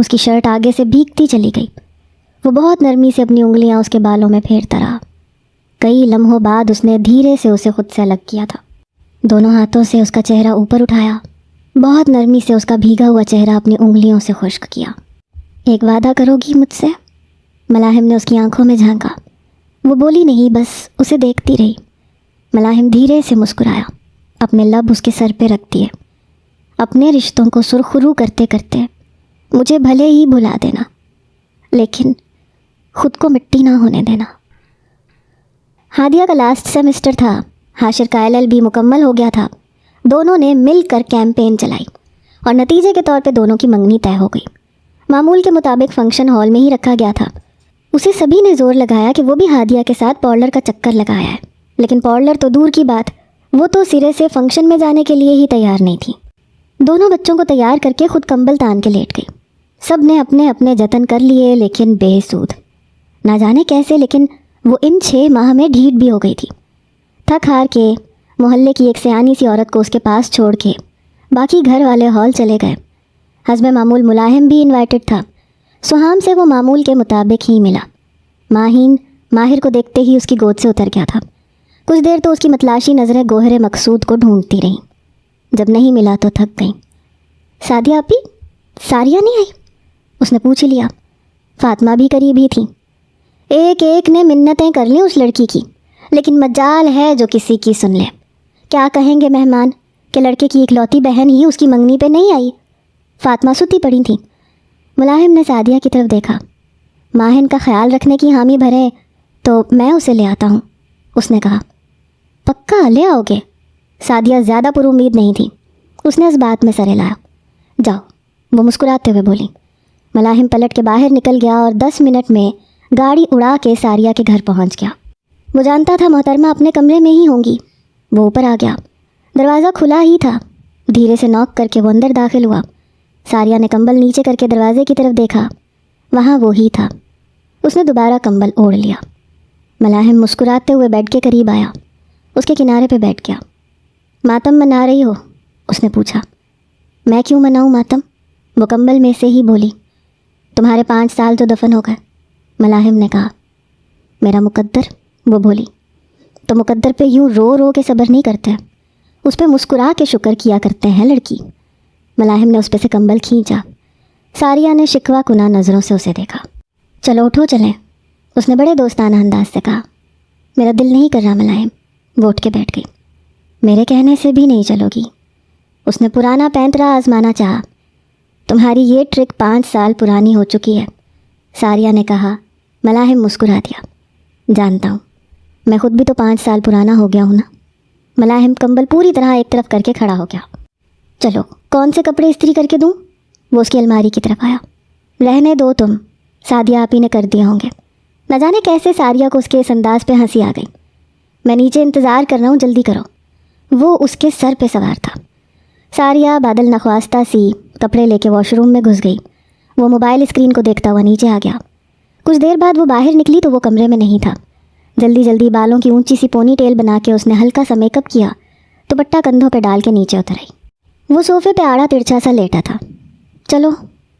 اس کی شرٹ آگے سے بھیگتی چلی گئی۔ وہ بہت نرمی سے اپنی انگلیاں اس کے بالوں میں پھیرتا رہا۔ کئی لمحوں بعد اس نے دھیرے سے اسے خود سے الگ کیا تھا۔ دونوں ہاتھوں سے اس کا چہرہ اوپر اٹھایا، بہت نرمی سے اس کا بھیگا ہوا چہرہ اپنی انگلیوں سے خشک کیا۔ ایک وعدہ کرو گی مجھ سے؟ ملاحم نے اس کی آنکھوں میں جھانکا۔ وہ بولی نہیں، بس اسے دیکھتی رہی۔ ملاحم دھیرے سے مسکرایا، اپنے لب اس کے سر پہ رکھ دیے۔ اپنے رشتوں کو سرخرو کرتے کرتے، مجھے بھلے ہی بھلا دینا لیکن خود کو مٹی نہ ہونے دینا۔ ہادیہ کا لاسٹ سیمسٹر تھا، حاشر کا LLB مکمل ہو گیا تھا۔ دونوں نے مل کر کیمپین چلائی اور نتیجے کے طور پہ دونوں کی منگنی طے ہو گئی۔ معمول کے مطابق فنکشن ہال میں ہی رکھا گیا تھا۔ اسے سبھی نے زور لگایا کہ وہ بھی ہادیہ کے ساتھ پارلر کا چکر لگایا ہے، لیکن پارلر تو دور کی بات، وہ تو سرے سے فنکشن میں جانے کے لیے ہی تیار نہیں تھی۔ دونوں بچوں کو تیار کر کے خود کمبل تان کے لیٹ گئی۔ سب نے اپنے اپنے جتن کر لیے لیکن بے سود۔ نہ جانے کیسے لیکن وہ ان 6 ماہ میں ڈھیٹ بھی ہو گئی تھی۔ تھک ہار کے محلے کی ایک سیانی سی عورت کو اس کے پاس چھوڑ کے باقی گھر والے ہال چلے گئے۔ حسب معمول ملاحم بھی انوائٹڈ تھا۔ سہام سے وہ معمول کے مطابق ہی ملا۔ ماہین ماہر کو دیکھتے ہی اس کی گود سے اتر گیا تھا۔ کچھ دیر تو اس کی متلاشی نظریں گوہر مقصود کو ڈھونڈتی رہیں۔ جب نہیں ملا تو تھک گئیں۔ سعدیہ آپی، ساریہ نہیں آئی؟ اس نے پوچھ لیا۔ فاطمہ بھی قریب ہی تھی۔ ایک ایک نے منتیں کر لیں اس لڑکی کی، لیکن مجال ہے جو کسی کی سن لے۔ کیا کہیں گے مہمان کہ لڑکے کی اکلوتی بہن ہی اس کی منگنی پہ نہیں آئی؟ فاطمہ ستی پڑی تھیں۔ ملاحم نے سعدیہ کی طرف دیکھا۔ ماہن کا خیال رکھنے کی حامی بھرے تو میں اسے لے آتا ہوں، اس نے کہا۔ پکا لے آؤ گے؟ سعدیہ زیادہ پر امید نہیں تھی۔ اس نے اس بات میں سر ہلایا۔ جاؤ، وہ مسکراتے ہوئے بولی۔ ملاحم پلٹ کے باہر نکل گیا اور 10 منٹ میں گاڑی اڑا کے ساریہ کے گھر پہنچ گیا۔ وہ جانتا تھا محترمہ اپنے کمرے میں ہی ہوں گی۔ وہ اوپر آ گیا۔ دروازہ کھلا ہی تھا۔ دھیرے سے نوک کر کے وہ اندر داخل ہوا۔ ساریہ نے کمبل نیچے کر کے دروازے کی طرف دیکھا۔ وہاں وہی تھا۔ اس نے دوبارہ کمبل اوڑھ لیا۔ ملاحم مسکراتے ہوئے بیڈ کے قریب آیا، اس کے کنارے پہ بیٹھ گیا۔ ماتم منا رہی ہو؟ اس نے پوچھا۔ میں کیوں مناؤں ماتم؟ وہ کمبل میں سے ہی بولی۔ تمہارے 5 سال تو دفن ہو گئے، ملاحم نے کہا۔ میرا مقدر؟ وہ بولی۔ تو مقدر پہ یوں رو رو کے صبر نہیں کرتے، اس پہ مسکرا کے شکر کیا کرتے ہیں لڑکی۔ ملاحم نے اس پہ سے کمبل کھینچا۔ ساریہ نے شکوہ کناں نظروں سے اسے دیکھا۔ چلو اٹھو چلیں، اس نے بڑے دوستانہ انداز سے کہا۔ میرا دل نہیں کر رہا ملاحم، وہ اٹھ کے بیٹھ گئی۔ میرے کہنے سے بھی نہیں چلو گی؟ اس نے پرانا پینترا آزمانا چاہا۔ تمہاری یہ ٹرک 5 سال پرانی ہو چکی ہے، ساریہ نے کہا۔ ملاحم مسکرا دیا۔ جانتا ہوں، میں خود بھی تو 5 سال پرانا ہو گیا ہوں نا۔ ملاحم کمبل پوری طرح ایک طرف کر کے کھڑا ہو گیا۔ چلو کون سے کپڑے استری کر کے دوں؟ وہ اس کی الماری کی طرف آیا۔ رہنے دو تم، سعدیہ آپی نے کر دیا ہوں گے۔ نہ جانے کیسے ساریہ کو اس کے اس انداز پہ ہنسی آ گئی۔ میں نیچے انتظار کر رہا ہوں، جلدی کرو۔ وہ اس کے سر پہ سوار تھا۔ ساریہ بادل نخواستہ سی کپڑے لے کے واش روم میں گھس گئی۔ وہ موبائل اسکرین کو دیکھتا ہوا نیچے آ گیا۔ کچھ دیر بعد وہ باہر نکلی تو وہ کمرے میں نہیں تھا۔ جلدی جلدی بالوں کی اونچی سی پونی ٹیل بنا کے اس نے ہلکا سا میک اپ کیا، دوپٹہ کندھوں پہ ڈال کے نیچے اتر آئی۔ وہ صوفے پہ آڑا ترچھا سا لیٹا تھا۔ چلو،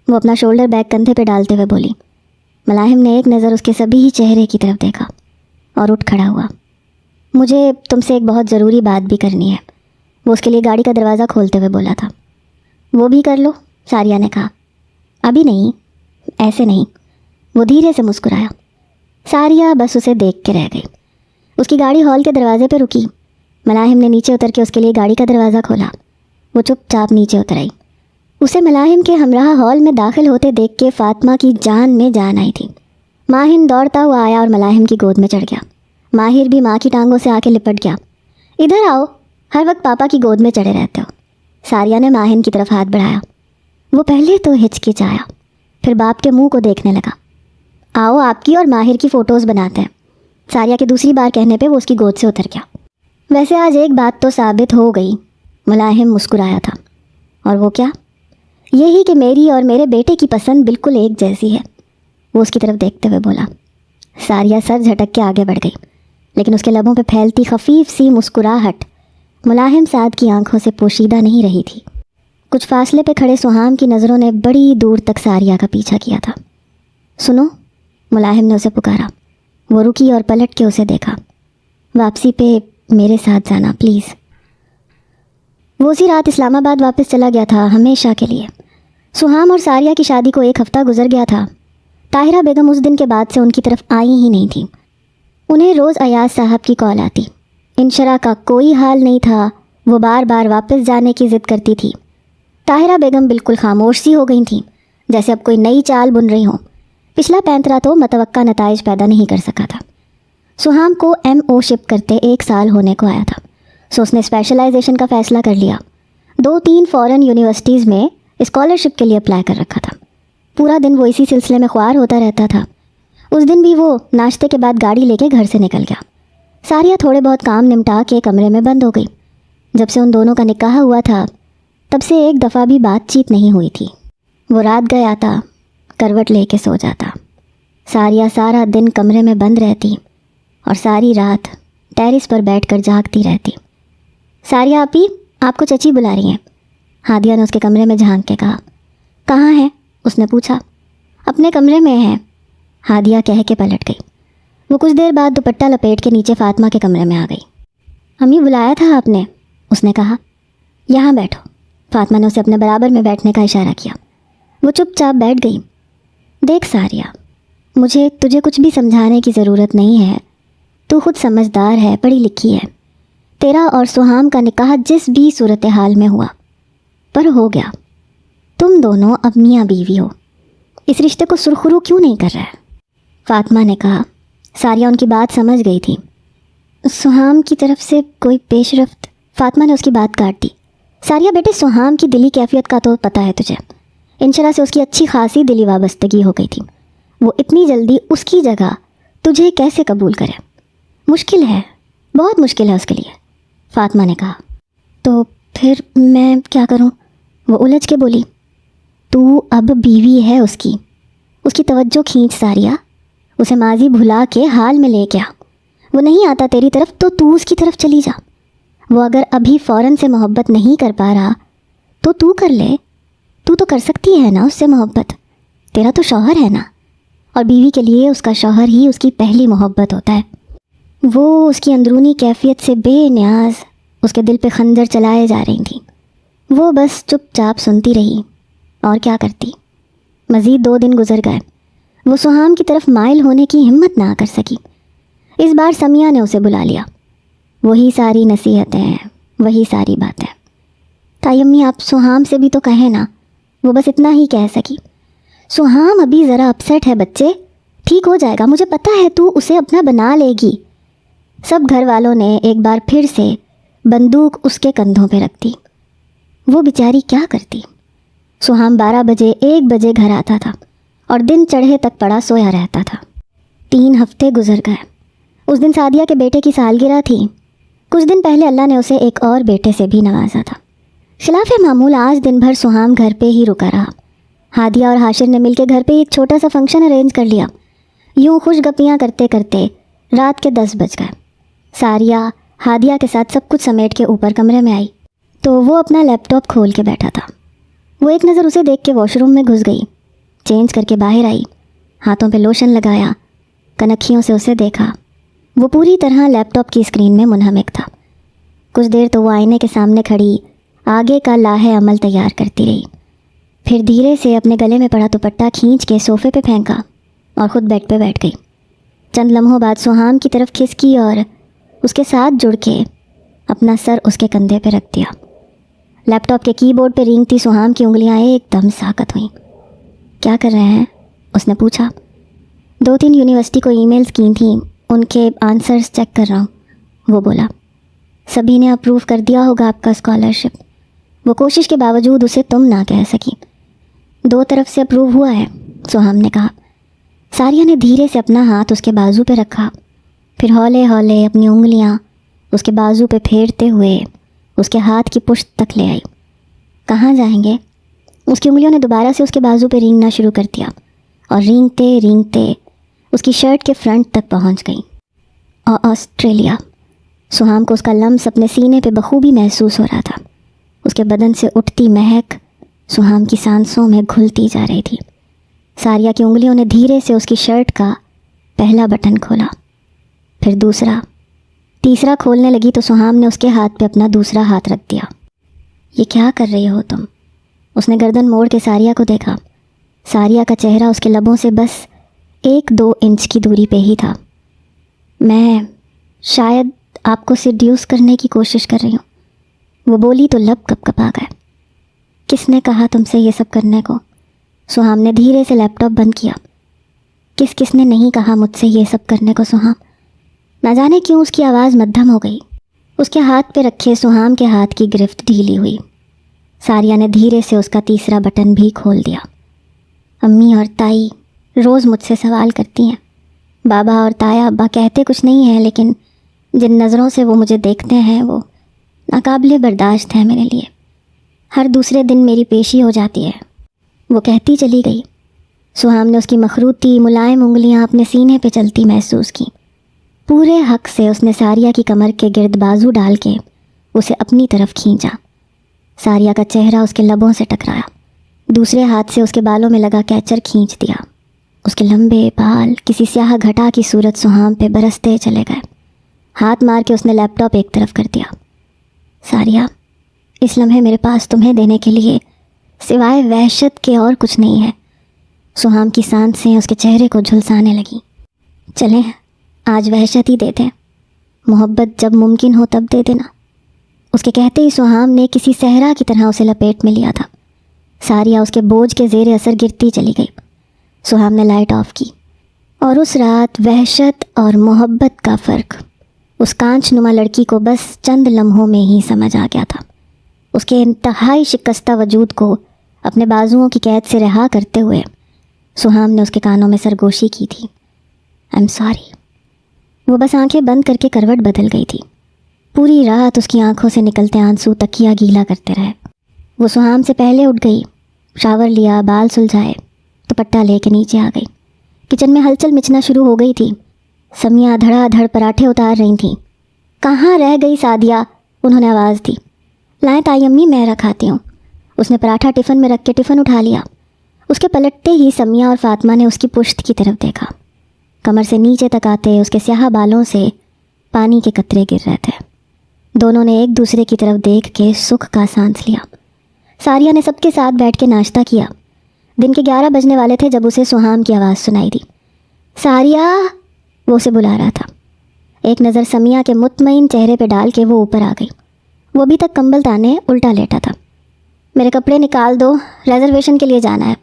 وہ اپنا شولڈر بیگ کندھے پہ ڈالتے ہوئے بولی۔ ملاحم نے ایک نظر اس کے سبھی چہرے کی طرف دیکھا اور اٹھ کھڑا ہوا۔ مجھے تم سے ایک بہت ضروری بات بھی کرنی ہے، وہ اس کے لیے گاڑی کا دروازہ کھولتے ہوئے بولا تھا۔ وہ بھی کر لو، ساریہ نے کہا۔ ابھی نہیں، ایسے نہیں، وہ دھیرے سے مسکرایا۔ ساریہ بس اسے دیکھ کے رہ گئی۔ اس کی گاڑی ہال کے دروازے پہ رکی۔ ملاحم نے نیچے اتر کے اس کے لیے گاڑی کا دروازہ کھولا۔ وہ چپ چاپ نیچے اتر آئی۔ اسے ملاحم کے ہمراہ ہال میں داخل ہوتے دیکھ کے فاطمہ کی جان میں جان آئی تھی۔ ماہن دوڑتا ہوا آیا اور ملاحم کی گود میں چڑھ گیا۔ ماہر بھی ماں کی ٹانگوں سے آ کے لپٹ گیا۔ ادھر آؤ، ہر وقت پاپا کی گود میں چڑھے رہتے ہو۔ ساریہ نے ماہن کی طرف ہاتھ بڑھایا۔ وہ پہلے تو ہچکچایا، پھر باپ کے منہ کو دیکھنے لگا۔ آؤ آپ کی اور ماہر کی فوٹوز بناتے ہیں۔ ساریہ کے دوسری بار کہنے پہ وہ اس کی گود سے اتر گیا۔ ویسے آج ایک بات تو ثابت ہو گئی، ملاحم مسکرایا تھا۔ اور وہ کیا؟ یہی کہ میری اور میرے بیٹے کی پسند بالکل ایک جیسی ہے، وہ اس کی طرف دیکھتے ہوئے بولا۔ ساریہ سر جھٹک کے آگے بڑھ گئی، لیکن اس کے لبوں پہ پھیلتی خفیف سی مسکراہٹ ملاحم سعد کی آنکھوں سے پوشیدہ نہیں رہی تھی۔ کچھ فاصلے پہ کھڑے سہام کی نظروں نے بڑی دور تک ساریہ کا پیچھا کیا تھا۔ سنو، ملاحم نے اسے پکارا۔ وہ رکی اور پلٹ کے اسے دیکھا۔ واپسی پہ میرے ساتھ جانا پلیز۔ وہ اسی رات اسلام آباد واپس چلا گیا تھا، ہمیشہ کے لیے۔ سہام اور ساریہ کی شادی کو 1 ہفتہ گزر گیا تھا۔ طاہرہ بیگم اس دن کے بعد سے ان کی طرف آئی ہی نہیں تھیں۔ انہیں روز ایاز صاحب کی کال آتی۔ انشرا کا کوئی حال نہیں تھا، وہ بار بار واپس جانے کی ضد کرتی تھی۔ طاہرہ بیگم بالکل خاموش سی ہو گئی تھیں، جیسے اب کوئی نئی چال بن رہی ہوں۔ پچھلا پینترا تو متوقع نتائج پیدا نہیں کر سکا تھا۔ سہام کو MO شپ کرتے 1 سال ہونے کو آیا تھا، سو اس نے اسپیشلائزیشن کا فیصلہ کر لیا۔ 2-3 فورن یونیورسٹیز میں اسکالرشپ کے لیے اپلائی کر رکھا تھا۔ پورا دن وہ اسی سلسلے میں خوار ہوتا رہتا تھا۔ اس دن بھی وہ ناشتے کے بعد گاڑی لے کے گھر سے نکل گیا۔ ساریہ تھوڑے بہت کام نمٹا کے کمرے میں بند ہو گئی۔ جب سے ان دونوں کا نکاح ہوا تھا تب سے ایک دفعہ بھی بات چیت نہیں ہوئی تھی۔ وہ رات گئے آتا، کروٹ لے کے سو جاتا۔ ساریہ سارا دن کمرے میں بند رہتی اور ساری رات ٹیرس پر بیٹھ کر جاگتی رہتی۔ ساریہ آپی، آپ کو چچی بلا رہی ہیں، ہادیہ نے اس کے کمرے میں جھانک کے کہا۔ کہاں ہے؟ اس نے پوچھا۔ اپنے کمرے میں ہے، ہادیہ کہہ کے پلٹ گئی۔ وہ کچھ دیر بعد دوپٹہ لپیٹ کے نیچے فاطمہ کے کمرے میں آ گئی۔ امی بلایا تھا آپ نے، اس نے کہا۔ یہاں بیٹھو۔ فاطمہ نے اسے اپنے برابر میں بیٹھنے کا اشارہ کیا۔ وہ چپ چاپ بیٹھ گئی۔ دیکھ ساریہ، مجھے تجھے کچھ بھی سمجھانے کی ضرورت نہیں ہے، تو خود سمجھدار ہے، پڑھی لکھی ہے۔ تیرا اور سہام کا نکاح جس بھی صورتحال میں ہوا پر ہو گیا۔ تم دونوں اب میاں بیوی ہو، اس رشتے کو سرخرو کیوں نہیں کر رہا ہے؟ فاطمہ نے کہا۔ ساریہ ان کی بات سمجھ گئی تھی۔ سہام کی طرف سے کوئی پیش رفت؟ فاطمہ نے اس کی بات کاٹ دی۔ ساریہ بیٹے، سہام کی دلی کیفیت کا تو پتہ ہے تجھے۔ انشرا سے اس کی اچھی خاصی دلی وابستگی ہو گئی تھی۔ وہ اتنی جلدی اس کی جگہ تجھے کیسے قبول کرے؟ مشکل ہے، بہت مشکل ہے اس کے لیے، فاطمہ نے کہا۔ تو پھر میں کیا کروں؟ وہ الجھ کے بولی۔ تو اب بیوی ہے اس کی توجہ کھینچ ساریہ، اسے ماضی بھلا کے حال میں لے کے آ۔ وہ نہیں آتا تیری طرف تو اس کی طرف چلی جا۔ وہ اگر ابھی فوراً سے محبت نہیں کر پا رہا تو کر لے۔ تو کر سکتی ہے نا اس سے محبت، تیرا تو شوہر ہے نا، اور بیوی کے لیے اس کا شوہر ہی اس کی پہلی محبت ہوتا ہے۔ وہ اس کی اندرونی کیفیت سے بے نیاز اس کے دل پہ خنجر چلائے جا رہی تھیں۔ وہ بس چپ چاپ سنتی رہی، اور کیا کرتی۔ مزید 2 دن گزر گئے۔ وہ سہام کی طرف مائل ہونے کی ہمت نہ کر سکی۔ اس بار سمیہ نے اسے بلا لیا۔ وہی ساری نصیحتیں، وہی ساری باتیں۔ تائی امی، آپ سہام سے بھی تو کہیں نا۔ وہ بس اتنا ہی کہہ سکی۔ سہام ابھی ذرا اپسیٹ ہے بچے، ٹھیک ہو جائے گا، مجھے پتہ ہے تو اسے اپنا بنا لے گی۔ سب گھر والوں نے ایک بار پھر سے بندوق اس کے کندھوں پہ رکھ دی۔ وہ بیچاری کیا کرتی؟ سہام 12 بجے 1 بجے گھر آتا تھا اور دن چڑھے تک پڑا سویا رہتا تھا۔ 3 ہفتے گزر گئے۔ اس دن سعدیہ کے بیٹے کی سالگرہ تھی۔ کچھ دن پہلے اللہ نے اسے ایک اور بیٹے سے بھی نوازا تھا۔ خلاف معمول آج دن بھر سہام گھر پہ ہی رکا رہا۔ ہادیہ اور حاشر نے مل کے گھر پہ ایک چھوٹا سا فنکشن ارینج کر لیا۔ یوں خوش گپیاں کرتے کرتے رات کے 10 بج گئے۔ ساریہ ہادیہ کے ساتھ سب کچھ سمیٹ کے اوپر کمرے میں آئی تو وہ اپنا لیپ ٹاپ کھول کے بیٹھا تھا۔ وہ ایک نظر اسے دیکھ کے واش روم میں گھس گئی، چینج کر کے باہر آئی، ہاتھوں پہ لوشن لگایا، کنکھیوں سے اسے دیکھا۔ وہ پوری طرح لیپ ٹاپ کی اسکرین میں منہمک تھا۔ کچھ دیر تو وہ آئینے کے سامنے کھڑی آگے کا لاہے عمل تیار کرتی رہی، پھر دھیرے سے اپنے گلے میں پڑا دوپٹہ کھینچ کے صوفے پہ پھینکا اور خود بیڈ پہ بیٹھ گئی۔ چند لمحوں بعد سہام کی طرف کھسکی اور اس کے ساتھ جڑ کے اپنا سر اس کے کندھے پہ رکھ دیا۔ لیپ ٹاپ کے کی بورڈ پہ رینگتی سہام کی انگلیاں ایک دم ساکت ہوئیں۔ کیا کر رہے ہیں؟ اس نے پوچھا۔ 2-3 یونیورسٹی کو ای میلز کی تھیں، ان کے آنسرز چیک کر رہا ہوں، وہ بولا۔ سبھی نے اپروو کر دیا ہوگا آپ کا اسکالرشپ۔ وہ کوشش کے باوجود اسے تم نہ کہہ سکی۔ 2 طرف سے اپروو ہوا ہے، سہام نے کہا۔ ساریہ نے دھیرے سے اپنا ہاتھ اس کے بازو پہ رکھا، پھر ہولے ہولے اپنی انگلیاں اس کے بازو پہ پھیرتے ہوئے اس کے ہاتھ کی پشت تک لے آئی۔ کہاں جائیں گے؟ اس کی انگلیوں نے دوبارہ سے اس کے بازو پہ رینگنا شروع کر دیا اور رینگتے رینگتے اس کی شرٹ کے فرنٹ تک پہنچ گئیں۔ آسٹریلیا۔ سہام کو اس کا لمس اپنے سینے پہ بخوبی محسوس ہو رہا تھا۔ اس کے بدن سے اٹھتی مہک سہام کی سانسوں میں گھلتی جا رہی تھی۔ ساریہ کی انگلیوں نے دھیرے سے اس کی شرٹ کا پہلا بٹن کھولا، پھر دوسرا، تیسرا کھولنے لگی تو سہام نے اس کے ہاتھ پہ اپنا دوسرا ہاتھ رکھ دیا۔ یہ کیا کر رہی ہو تم؟ اس نے گردن موڑ کے ساریہ کو دیکھا۔ ساریہ کا چہرہ اس کے لبوں سے بس 1-2 انچ کی دوری پہ ہی تھا۔ میں شاید آپ کو سیڈیوس کرنے کی کوشش کر رہی ہوں، وہ بولی تو لب کپ کپا گئے۔ کس نے کہا تم سے یہ سب کرنے کو؟ سہام نے دھیرے سے لیپ ٹاپ بند کیا۔ کس نے نہیں کہا مجھ سے یہ سب کرنے کو سہام؟ نہ جانے کیوں اس کی آواز مدھم ہو گئی۔ اس کے ہاتھ پہ رکھے سہام کے ہاتھ کی گرفت ڈھیلی ہوئی۔ ساریہ نے دھیرے سے اس کا تیسرا بٹن بھی کھول دیا۔ امی اور تائی روز مجھ سے سوال کرتی ہیں، بابا اور تایا ابا کہتے کچھ نہیں ہیں، لیکن جن نظروں سے وہ مجھے دیکھتے ہیں وہ ناقابل برداشت ہے میرے لیے۔ ہر دوسرے دن میری پیشی ہو جاتی ہے، وہ کہتی چلی گئی۔ سہام نے اس کی مخروطی ملائم انگلیاں اپنے سینے پہ چلتی محسوس کی۔ پورے حق سے اس نے ساریہ کی کمر کے گرد بازو ڈال کے اسے اپنی طرف کھینچا۔ ساریہ کا چہرہ اس کے لبوں سے ٹکرایا۔ دوسرے ہاتھ سے اس کے بالوں میں لگا کیچر کھینچ دیا۔ اس کے لمبے بال کسی سیاہ گھٹا کی صورت سہام پہ برستے چلے گئے۔ ہاتھ مار کے اس نے لیپ ٹاپ ایک طرف کر دیا۔ ساریہ، اس لمحے میرے پاس تمہیں دینے کے لیے سوائے وحشت کے اور کچھ نہیں ہے۔ سہام کی سانسیں اس کے چہرے کو جھلسانے لگیں۔ چلیں آج وحشت ہی دے دیں، محبت جب ممکن ہو تب دے دینا۔ اس کے کہتے ہی سہام نے کسی صحرا کی طرح اسے لپیٹ میں لیا تھا۔ ساریہ اس کے بوجھ کے زیر اثر گرتی چلی گئی۔ سہام نے لائٹ آف کی، اور اس رات وحشت اور محبت کا فرق اس کانچ نما لڑکی کو بس چند لمحوں میں ہی سمجھ آ گیا تھا۔ اس کے انتہائی شکستہ وجود کو اپنے بازوؤں کی قید سے رہا کرتے ہوئے سہام نے اس کے کانوں میں سرگوشی کی تھی، آئی ایم سوری۔ وہ بس آنکھیں بند کر کے کروٹ بدل گئی تھی۔ پوری رات اس کی آنکھوں سے نکلتے آنسو تکیہ گیلا کرتے رہے۔ وہ سہام سے پہلے اٹھ گئی، شاور لیا، بال سلجھائے، دوپٹہ لے کے نیچے آ گئی۔ کچن میں ہلچل مچنا شروع ہو گئی تھی۔ سمیہ دھڑا دھڑ پراٹھے اتار رہی تھیں۔ کہاں رہ گئی سعدیہ؟ انہوں نے آواز دی۔ لائیں تائی امی، میں رکھاتی ہوں۔ اس نے پراٹھا ٹفن میں رکھ کے ٹفن اٹھا لیا۔ اس کے پلٹتے ہی سمیہ اور فاطمہ نے اس کی پشت کی طرف دیکھا۔ کمر سے نیچے تک آتے اس کے سیاہ بالوں سے پانی کے قطرے گر رہے تھے۔ دونوں نے ایک دوسرے کی طرف دیکھ کے سکھ کا سانس لیا۔ ساریہ نے سب کے ساتھ بیٹھ کے ناشتہ کیا۔ دن کے 11 بجنے والے تھے جب اسے سہام کی آواز سنائی دی۔ ساریہ، وہ اسے بلا رہا تھا۔ ایک نظر سمیہ کے مطمئن چہرے پہ ڈال کے وہ اوپر آ گئی۔ وہ ابھی تک کمبل تانے الٹا لیٹا تھا۔ میرے کپڑے نکال دو، ریزرویشن کے لیے جانا ہے،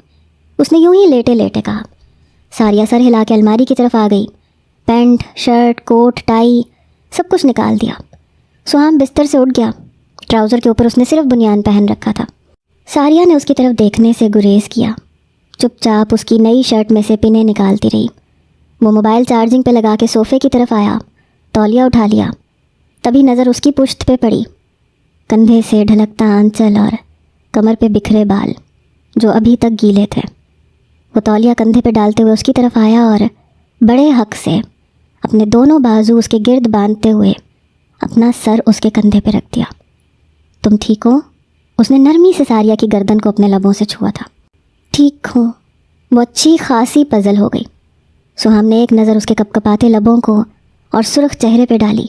اس نے یوں ہی لیٹے لیٹے کہا۔ ساریہ سر ہلا کے الماری کی طرف آ گئی۔ پینٹ، شرٹ، کوٹ، ٹائی سب کچھ نکال دیا۔ سہام بستر سے اٹھ گیا۔ ٹراؤزر کے اوپر اس نے صرف بنیان پہن رکھا تھا۔ ساریہ نے اس کی طرف دیکھنے سے گریز کیا۔ چپ چاپ اس کی نئی شرٹ میں سے پنیں نکالتی رہی۔ وہ موبائل چارجنگ پہ لگا کے صوفے کی طرف آیا، تولیہ اٹھا لیا۔ تبھی نظر اس کی پشت پہ پڑی۔ کندھے سے ڈھلکتا آنچل اور کمر پہ بکھرے بال جو ابھی تک گیلے تھے۔ وہ تولیہ کندھے پہ ڈالتے ہوئے اس کی طرف آیا اور بڑے حق سے اپنے دونوں بازو اس کے گرد باندھتے ہوئے اپنا سر اس کے کندھے پہ رکھ دیا۔ تم ٹھیک ہو؟ اس نے نرمی سے ساریہ کی گردن کو اپنے لبوں سے چھوا تھا۔ ٹھیک ہوں، وہ اچھی خاصی پزل ہو گئی۔ سہام نے ایک نظر اس کے کپ کپاتے لبوں کو اور سرخ چہرے پہ ڈالی،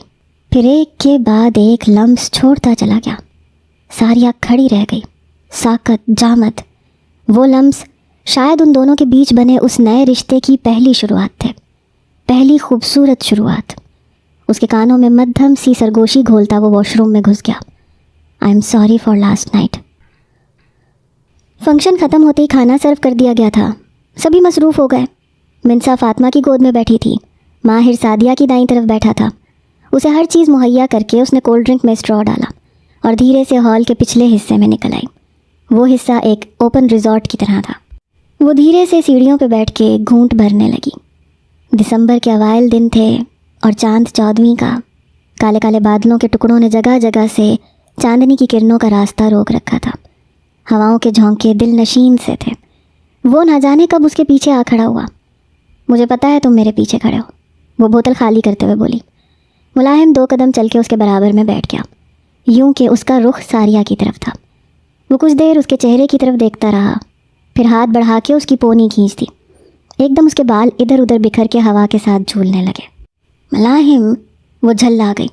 پھر ایک کے بعد ایک لمس چھوڑتا چلا گیا۔ ساریہ کھڑی رہ گئی، ساکت، جامد۔ وہ لمس شاید ان دونوں کے بیچ بنے اس نئے رشتے کی پہلی شروعات تھے، پہلی خوبصورت شروعات۔ اس کے کانوں میں مدھم سی سرگوشی گھولتا وہ واش روم میں گھس گیا۔ I am sorry for last night. Function ختم ہوتے ہی کھانا سرو کر دیا گیا تھا۔ سبھی مصروف ہو گئے۔ منسا فاطمہ کی گود میں بیٹھی تھی، ماہر سعدیہ کی دائیں طرف بیٹھا تھا۔ اسے ہر چیز مہیا کر کے اس نے کولڈ ڈرنک میں اسٹرا ڈالا اور دھیرے سے ہال کے پچھلے حصے میں نکل آئی۔ وہ حصہ ایک اوپن ریزورٹ کی طرح تھا۔ وہ دھیرے سے سیڑھیوں پہ بیٹھ کے گھونٹ بھرنے لگی۔ دسمبر کے اوائل دن تھے اور چاند 14ویں کا۔ کالے کالے بادلوں کے ٹکڑوں نے جگہ جگہ سے چاندنی کی کرنوں کا راستہ روک رکھا تھا۔ ہواؤں کے جھونکے دل نشین سے تھے۔ وہ نہ جانے کب اس کے پیچھے آ کھڑا ہوا۔ مجھے پتہ ہے تم میرے پیچھے کھڑے ہو، وہ بوتل خالی کرتے ہوئے بولی۔ ملائم 2 قدم چل کے اس کے برابر میں بیٹھ گیا۔ یوں کہ اس کا رخ ساریہ کی طرف تھا۔ وہ کچھ دیر اس کے چہرے کی طرف دیکھتا رہا، پھر ہاتھ بڑھا کے اس کی پونی کھینچ دی۔ ایک دم اس کے بال ادھر ادھر بکھر کے ہوا کے ساتھ جھولنے لگے۔ ملاحم، وہ جھلا گئی۔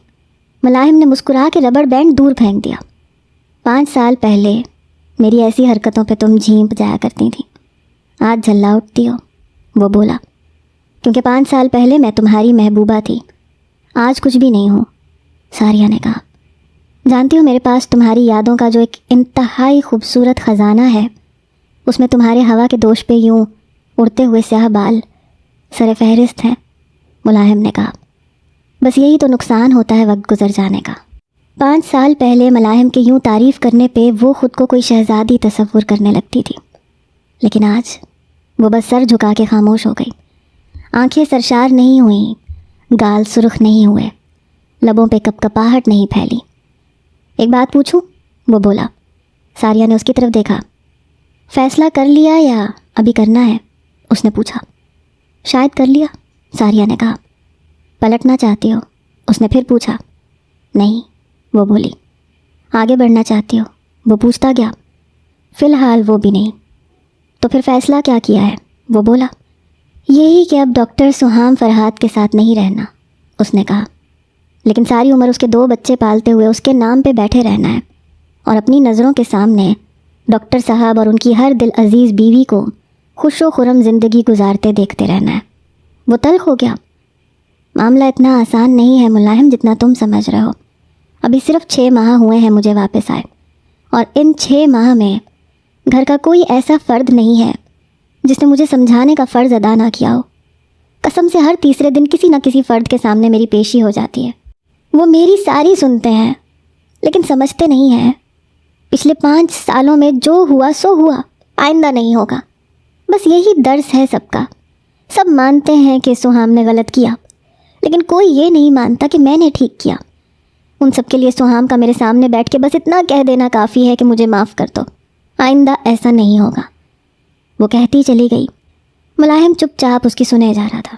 ملاحم نے مسکرا کے ربڑ بینڈ دور پھینک دیا۔ 5 سال پہلے میری ایسی حرکتوں پہ تم جھینپ جایا کرتی تھی، آج جھلا اٹھتی ہو، وہ بولا۔ کیونکہ 5 سال پہلے میں تمہاری محبوبہ تھی، آج کچھ بھی نہیں ہوں، ساریہ نے کہا۔ جانتی ہو میرے پاس تمہاری یادوں کا جو ایک انتہائی خوبصورت خزانہ ہے، اس میں تمہارے ہوا کے دوش پہ یوں اڑتے ہوئے سیاہ بال سر فہرست ہیں، ملاحم نے کہا۔ بس یہی تو نقصان ہوتا ہے وقت گزر جانے کا۔ 5 سال پہلے ملاحم کے یوں تعریف کرنے پہ وہ خود کو کوئی شہزادی تصور کرنے لگتی تھی، لیکن آج وہ بس سر جھکا کے خاموش ہو گئی۔ آنکھیں سرشار نہیں ہوئیں، گال سرخ نہیں ہوئے، لبوں پہ کپکپاہٹ نہیں پھیلی۔ ایک بات پوچھوں، وہ بولا۔ ساریہ نے اس کی طرف دیکھا۔ فیصلہ کر لیا یا ابھی کرنا ہے؟ اس نے پوچھا۔ شاید کر لیا، ساریہ نے کہا۔ پلٹنا چاہتی ہو؟ اس نے پھر پوچھا۔ نہیں، وہ بولی۔ آگے بڑھنا چاہتی ہو؟ وہ پوچھتا گیا۔ فی الحال وہ بھی نہیں۔ تو پھر فیصلہ کیا کیا ہے؟ وہ بولا۔ یہی کہ اب ڈاکٹر سہام فرہاد کے ساتھ نہیں رہنا، اس نے کہا۔ لیکن ساری عمر اس کے 2 بچے پالتے ہوئے اس کے نام پہ بیٹھے رہنا ہے، اور اپنی نظروں کے سامنے ڈاکٹر صاحب اور ان کی ہر دل عزیز بیوی کو خوش و خرم زندگی گزارتے دیکھتے رہنا ہے۔ وہ تلخ ہو گیا۔ معاملہ اتنا آسان نہیں ہے ملاحم جتنا تم سمجھ رہے ہو۔ ابھی صرف 6 ماہ ہوئے ہیں مجھے واپس آئے، اور ان 6 ماہ میں گھر کا کوئی ایسا فرد نہیں ہے جس نے مجھے سمجھانے کا فرض ادا نہ کیا ہو۔ قسم سے ہر تیسرے دن کسی نہ کسی فرد کے سامنے میری پیشی ہو جاتی ہے۔ وہ میری ساری سنتے ہیں لیکن سمجھتے نہیں ہیں۔ پچھلے 5 سالوں میں جو ہوا سو ہوا، آئندہ نہیں ہوگا۔ بس یہی درس ہے سب کا۔ سب مانتے ہیں کہ سہام نے غلط کیا، لیکن کوئی یہ نہیں مانتا کہ میں نے ٹھیک کیا۔ ان سب کے لیے سہام کا میرے سامنے بیٹھ کے بس اتنا کہہ دینا کافی ہے کہ مجھے معاف کر دو، آئندہ ایسا نہیں ہوگا۔ وہ کہتی چلی گئی۔ ملاحم چپ چاپ اس کی سنے جا رہا تھا۔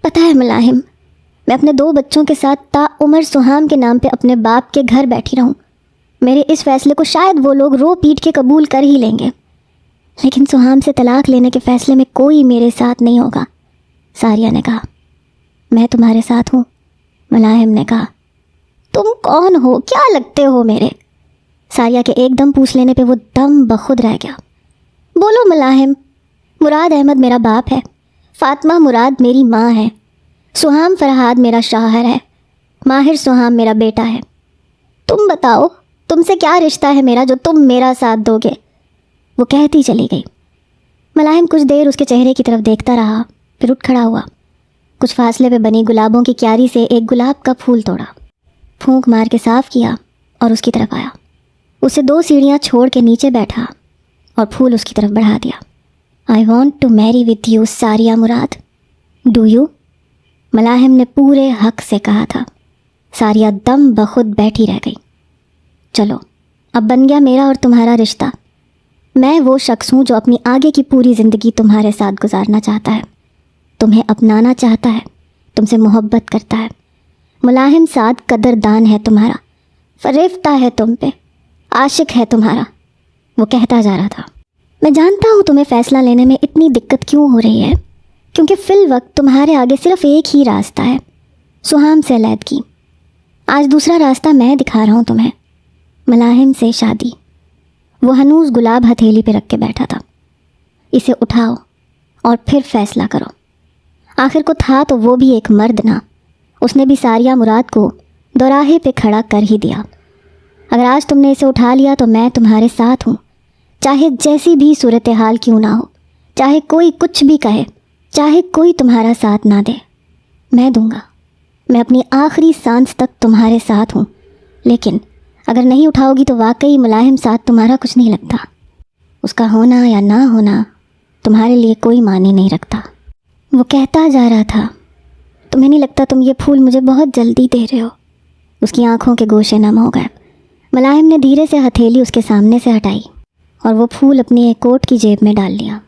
پتہ ہے ملاحم، میں اپنے 2 بچوں کے ساتھ تا عمر سہام کے نام پہ اپنے باپ کے گھر بیٹھی رہوں۔ میرے اس فیصلے کو شاید وہ لوگ رو پیٹ کے قبول کر ہی لیں گے، لیکن سہام سے طلاق لینے کے فیصلے میں کوئی میرے ساتھ نہیں ہوگا، ساریہ نے کہا۔ میں تمہارے ساتھ ہوں، ملاحم نے کہا۔ تم کون ہو؟ کیا لگتے ہو میرے؟ ساریہ کے ایک دم پوچھ لینے پہ وہ دم بخود رہ گیا۔ بولو ملاحم، مراد احمد میرا باپ ہے، فاطمہ مراد میری ماں ہے، سہام فرہاد میرا شوہر ہے، ماہر سہام میرا بیٹا ہے۔ تم بتاؤ، تم سے کیا رشتہ ہے میرا جو تم میرا ساتھ دو گے؟ وہ کہتی چلی گئی۔ ملاحم کچھ دیر اس کے چہرے کی طرف دیکھتا رہا، پھر اٹھ کھڑا ہوا۔ کچھ فاصلے پہ بنی گلابوں کی کیاری سے ایک گلاب کا پھول توڑا، پھونک مار کے صاف کیا اور اس کی طرف آیا۔ اسے 2 سیڑھیاں چھوڑ کے نیچے بیٹھا اور پھول اس کی طرف بڑھا دیا۔ I want to marry with you Sariya Murad, do you؟ ملاحم نے پورے حق سے کہا تھا۔ ساریہ دم بخود بیٹھی رہ گئی۔ چلو، اب بن گیا میرا اور تمہارا رشتہ۔ میں وہ شخص ہوں جو اپنی آگے کی پوری زندگی تمہارے ساتھ گزارنا چاہتا ہے، تمہیں اپنانا چاہتا ہے، تم سے محبت کرتا ہے۔ ملاحم سعد قدردان ہے تمہارا، فریفتہ ہے تم پہ، عاشق ہے تمہارا، وہ کہتا جا رہا تھا۔ میں جانتا ہوں تمہیں فیصلہ لینے میں اتنی دقت کیوں ہو رہی ہے، کیونکہ فی الوقت تمہارے آگے صرف ایک ہی راستہ ہے، سہام سے علیحدگی۔ آج دوسرا راستہ میں دکھا رہا ہوں تمہیں، ملاحم سے شادی۔ وہ ہنوز گلاب ہتھیلی پہ رکھ کے بیٹھا تھا۔ اسے اٹھاؤ اور پھر فیصلہ کرو۔ آخر کو تھا تو وہ بھی ایک مرد نہ، اس نے بھی ساریہ مراد کو دوراہے پہ کھڑا کر ہی دیا۔ اگر آج تم نے اسے اٹھا لیا تو میں تمہارے ساتھ ہوں، چاہے جیسی بھی صورتحال کیوں نہ ہو، چاہے کوئی کچھ بھی کہے، چاہے کوئی تمہارا ساتھ نہ دے، میں دوں گا۔ میں اپنی آخری سانس تک تمہارے ساتھ ہوں، لیکن اگر نہیں اٹھاؤ گی تو واقعی ملاحم ساتھ تمہارا کچھ نہیں لگتا۔ اس کا ہونا یا نہ ہونا تمہارے لیے کوئی معنی نہیں رکھتا۔ وہ کہتا جا رہا تھا۔ تمہیں نہیں لگتا تم یہ پھول مجھے بہت جلدی دے رہے ہو؟ اس کی آنکھوں کے گوشے نم ہو گئے۔ ملاحم نے دھیرے سے ہتھیلی اس کے سامنے سے ہٹائی اور وہ پھول اپنی ایک کوٹ کی جیب میں ڈال لیا۔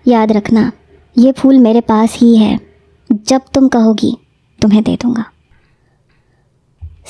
یاد رکھنا، یہ پھول میرے پاس ہی ہے، جب تم کہو گی تمہیں دے دوں گا۔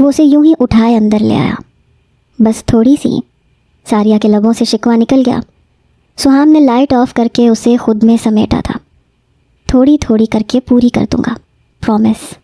وہ اسے یوں ہی اٹھائے اندر لے آیا. بس تھوڑی سی. ساریہ کے لبوں سے شکوہ نکل گیا. سہام نے لائٹ آف کر کے اسے خود میں سمیٹا تھا. تھوڑی تھوڑی کر کے پوری کر دوں گا، پرومس.